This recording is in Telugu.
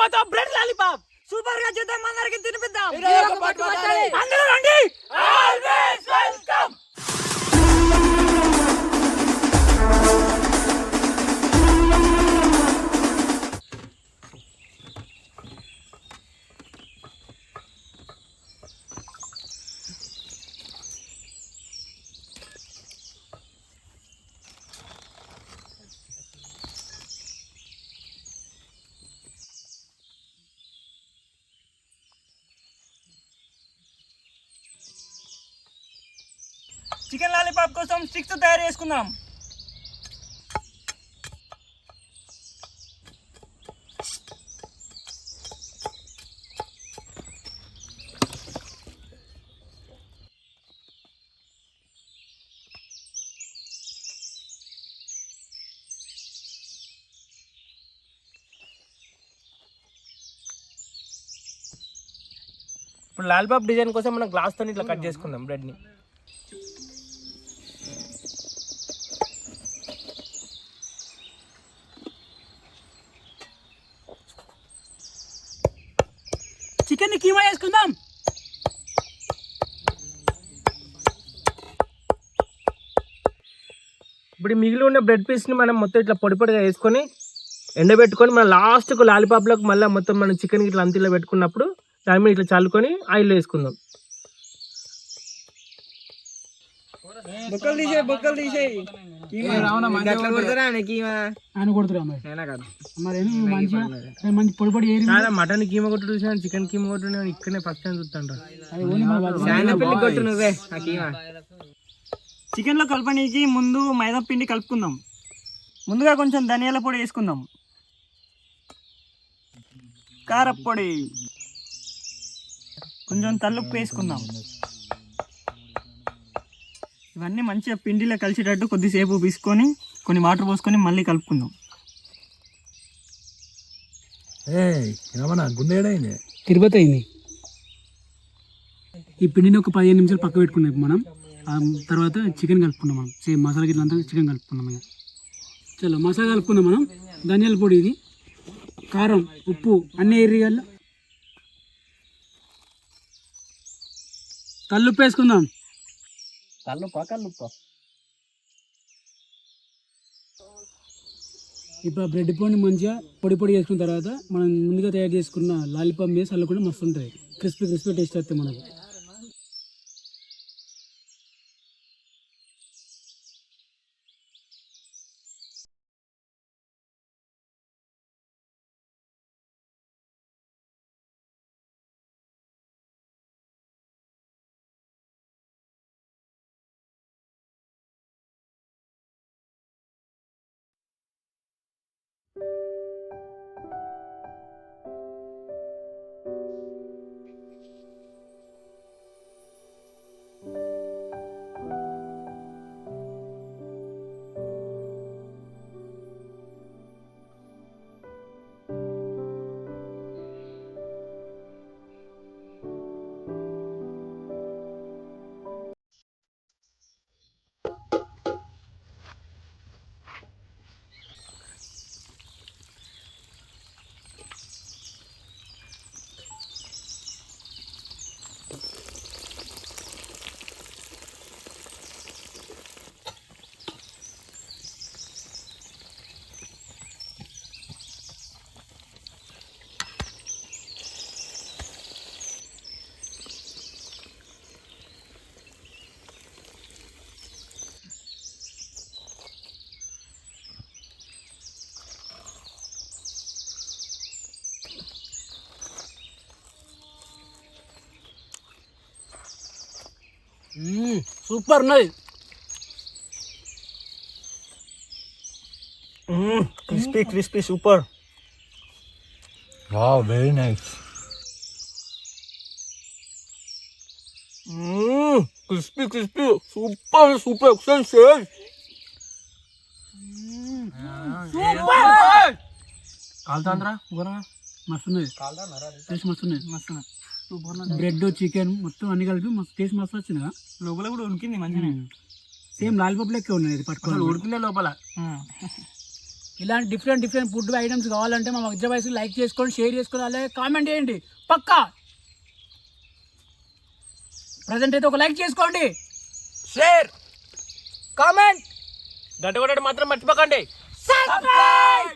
మాతో బ్రెడ్ లాలీపాప్ సూపర్ గా చేద్దాం, అందరికి తినిపిద్దాం. అందరూ రండి. Always welcome. చికెన్ లాలీపాప్ కోసం స్టిక్స్ తయారు చేసుకుందాం. ఇప్పుడు లాలీపాప్ డిజైన్ కోసం మనం గ్లాస్ తో ఇట్లా కట్ చేసుకుందాం బ్రెడ్ ని. చికెన్ ని కీమా చేసుకుందాం. ఇప్పుడు మిగిలి ఉన్న బ్రెడ్ పీస్ ని మనం మొత్తం ఇట్లా పొడి పొడిగా వేసుకొని ఎండబెట్టుకొని మన లాస్ట్ కు లాలీపాప్ లకు మళ్ళీ మొత్తం మనం చికెన్ ఇట్లా అంతిలో పెట్టుకున్నప్పుడు దాని మీద ఇట్లా చల్లుకొని ఆయిల్ వేసుకుందాం. బొక్కలు తీసేయి. మటన్ కీమ కొట్టు చూసినా, చికెన్ కీమ కొట్టు ఇక్కడనే ఫస్ట్ టైం చూస్తాను. చికెన్ లో కలపడానికి ముందు మైదా పిండి కలుపుకుందాం. ముందుగా కొంచెం ధనియాల పొడి వేసుకుందాం, కారపొడి, కొంచెం తల్లుప్పు వేసుకుందాం. ఇవన్నీ మంచిగా పిండిలో కలిసేటట్టు కొద్దిసేపు పీసుకొని కొన్ని వాటర్ పోసుకొని మళ్ళీ కలుపుకుందాం. తిరుపతి అయింది. ఈ పిండిని ఒక 15 నిమిషాలు పక్క పెట్టుకున్నాం మనం. తర్వాత చికెన్ కలుపుకున్నాం. మనం సేమ్ మసాలా గిట్ల అంతా చికెన్ కలుపుకున్నాం. ఇక చలో మసాలా కలుపుకుందాం మనం. ధనియాల పొడి, ఇది కారం, ఉప్పు అన్నీ ఎర్రిగల్లా, కల్లుప్పు వేసుకుందాం. ఇప్పుడు ఆ బ్రెడ్ పొడిని మంచిగా పొడి పొడి చేసుకున్న తర్వాత మనం ముందుగా తయారు చేసుకున్న లాలీపాప్ మీద చల్లు కూడా మస్తు ఉంటుంది. క్రిస్పీ టేస్ట్ వస్తుంది మనకు. సూపర్ ఉన్నది. Crispy super. Wow, very nice. Crispy super excellent sale. కాలుతాంద్రా మస్తున్నది. టేస్ట్ మస్తున్నది. బ్రెడ్, చికెన్ మొత్తం అన్ని కలిపి మస్తు టేస్ట్ మస్తు వచ్చింది. లోపల కూడా ఉడికింది మంచిగా. సేమ్ లాలీపాప్ లెక్క ఉన్నది. పట్టుకోవాలి ఉడికిందే లోపల. ఇలాంటి డిఫరెంట్ ఫుడ్ ఐటమ్స్ కావాలంటే మా వజ్ర బాయ్స్ లైక్ చేసుకోండి, షేర్ చేసుకోండి, అలాగే కామెంట్ చేయండి. పక్కా ప్రజెంట్ అయితే ఒక లైక్ చేసుకోండి, షేర్, కామెంట్, గంట కొట్టడం మాత్రం మర్చిపోకండి. సబ్స్క్రైబ్.